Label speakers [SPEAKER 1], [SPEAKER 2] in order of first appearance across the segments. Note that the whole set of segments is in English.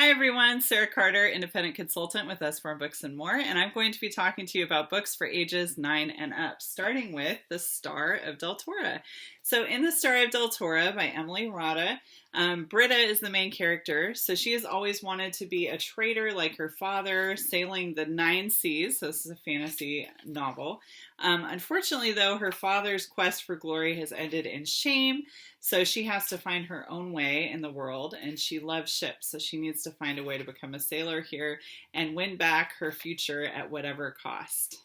[SPEAKER 1] Hi everyone, Sarah Carter, independent consultant with Us for Books and More, and I'm going to be talking to you about books for ages 9 and up, starting with The Star of Deltora. So in The Star of Deltora by Emily Rada, Britta is the main character. So she has always wanted to be a trader like her father, sailing the 9 seas. So this is a fantasy novel. Unfortunately, though, her father's quest for glory has ended in shame. So she has to find her own way in the world, and she loves ships. So she needs to find a way to become a sailor here and win back her future at whatever cost.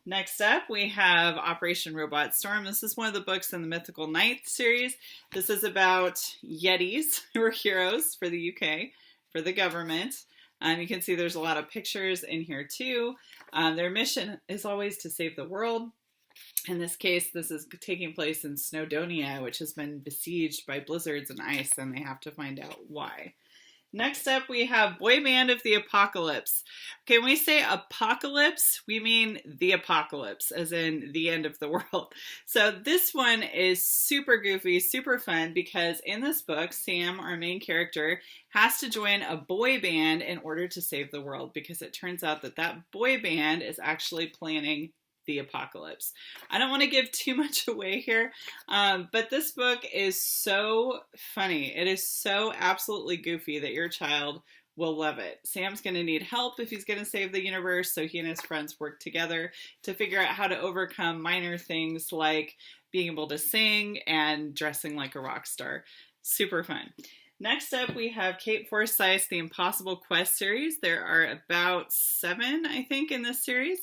[SPEAKER 1] Next up, we have Operation Robot Storm. This is one of the books in the Mythical Ninth series. This is about Yetis, who are heroes for the UK, for the government. You can see there's a lot of pictures in here too. Their mission is always to save the world. In this case, this is taking place in Snowdonia, which has been besieged by blizzards and ice, and they have to find out why. Next up, we have Boy Band of the Apocalypse. Okay, when we say apocalypse, we mean the apocalypse, as in the end of the world. So this one is super goofy, super fun, because in this book, Sam, our main character, has to join a boy band in order to save the world, because it turns out that that boy band is actually planning the apocalypse. I don't want to give too much away here, but this book is so funny. It is so absolutely goofy that your child will love it. Sam's going to need help if he's going to save the universe, so he and his friends work together to figure out how to overcome minor things like being able to sing and dressing like a rock star. Super fun. Next up, we have Kate Forsyth's The Impossible Quest series. There are about 7, I think, in this series.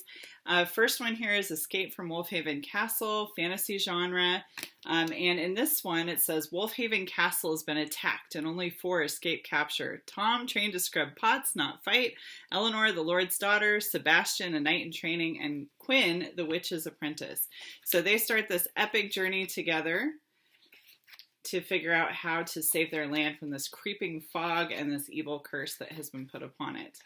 [SPEAKER 1] First one here is Escape from Wolfhaven Castle, fantasy genre. And in this one, it says, Wolfhaven Castle has been attacked and only 4 escape capture. Tom, trained to scrub pots, not fight. Eleanor, the Lord's daughter. Sebastian, a knight in training. And Quinn, the witch's apprentice. So they start this epic journey together to figure out how to save their land from this creeping fog and this evil curse that has been put upon it.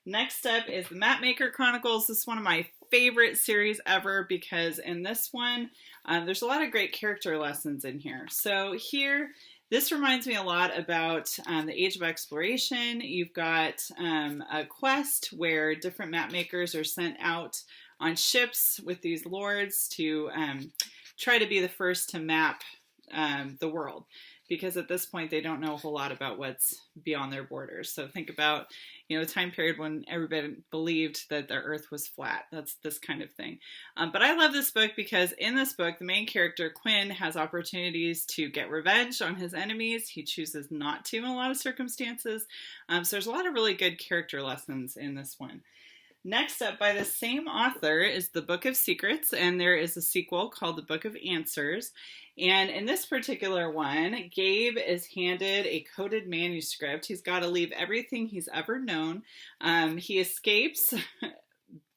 [SPEAKER 1] Next up is the Mapmaker Chronicles. This is one of my favorite series ever because in this one, there's a lot of great character lessons in here. So here, this reminds me a lot about the Age of Exploration. You've got a quest where different map makers are sent out on ships with these lords to try to be the first to map the world, because at this point they don't know a whole lot about what's beyond their borders. So think about, the time period when everybody believed that the earth was flat. That's this kind of thing. But I love this book because in this book, the main character, Quinn, has opportunities to get revenge on his enemies. He chooses not to in a lot of circumstances. So there's a lot of really good character lessons in this one. Next up, by the same author, is The Book of Secrets, and there is a sequel called The Book of Answers. And in this particular one, Gabe is handed a coded manuscript. He's got to leave everything he's ever known. He escapes,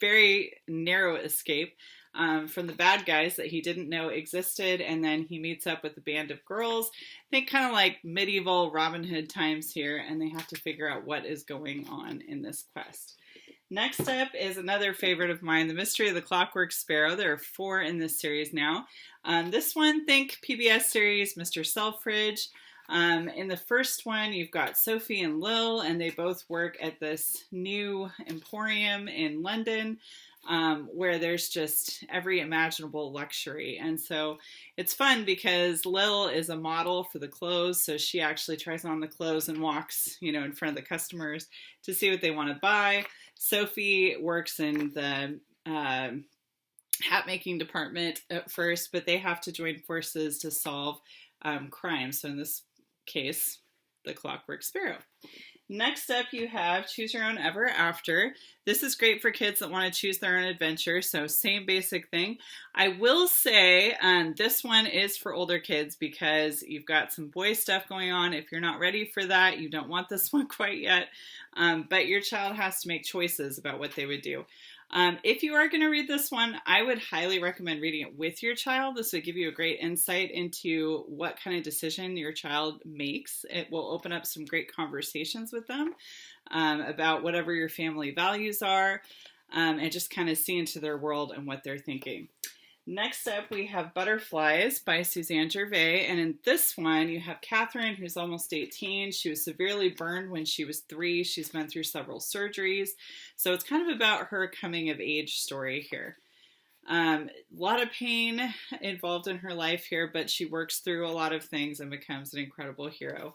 [SPEAKER 1] very narrow escape, from the bad guys that he didn't know existed, and then he meets up with a band of girls. Think kind of like medieval Robin Hood times here, and they have to figure out what is going on in this quest. Next up is another favorite of mine, The Mystery of the Clockwork Sparrow. There are 4 in this series now. This one, think PBS series, Mr. Selfridge. In the first one, you've got Sophie and Lil, and they both work at this new emporium in London, where there's just every imaginable luxury. And so it's fun because Lil is a model for the clothes, so she actually tries on the clothes and walks, in front of the customers to see what they want to buy. Sophie works in the hat making department at first, but they have to join forces to solve crime. So in this case, the Clockwork Sparrow. Next up, you have Choose Your Own Ever After. This is great for kids that want to choose their own adventure, so same basic thing. I will say this one is for older kids because you've got some boy stuff going on. If you're not ready for that, you don't want this one quite yet, but your child has to make choices about what they would do. If you are going to read this one, I would highly recommend reading it with your child. This would give you a great insight into what kind of decision your child makes. It will open up some great conversations with them about whatever your family values are, and just kind of see into their world and what they're thinking. Next up, we have Butterflies by Suzanne Gervais. And in this one, you have Catherine, who's almost 18. She was severely burned when she was 3. She's been through several surgeries. So it's kind of about her coming of age story here. A lot of pain involved in her life here, but she works through a lot of things and becomes an incredible hero.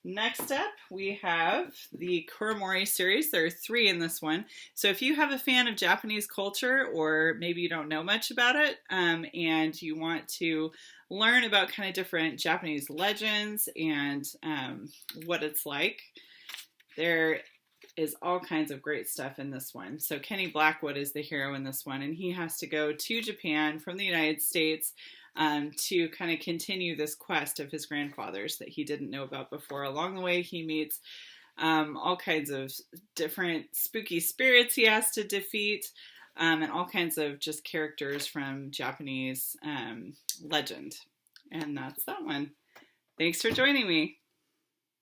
[SPEAKER 1] Next up, we have the Kuromori series. There are 3 in this one. So if you have a fan of Japanese culture, or maybe you don't know much about it, and you want to learn about kind of different Japanese legends and what it's like, there is all kinds of great stuff in this one. So Kenny Blackwood is the hero in this one, and he has to go to Japan from the United States to kind of continue this quest of his grandfather's that he didn't know about before. Along the way, he meets all kinds of different spooky spirits he has to defeat, and all kinds of just characters from Japanese legend. And that's that one. Thanks for joining me.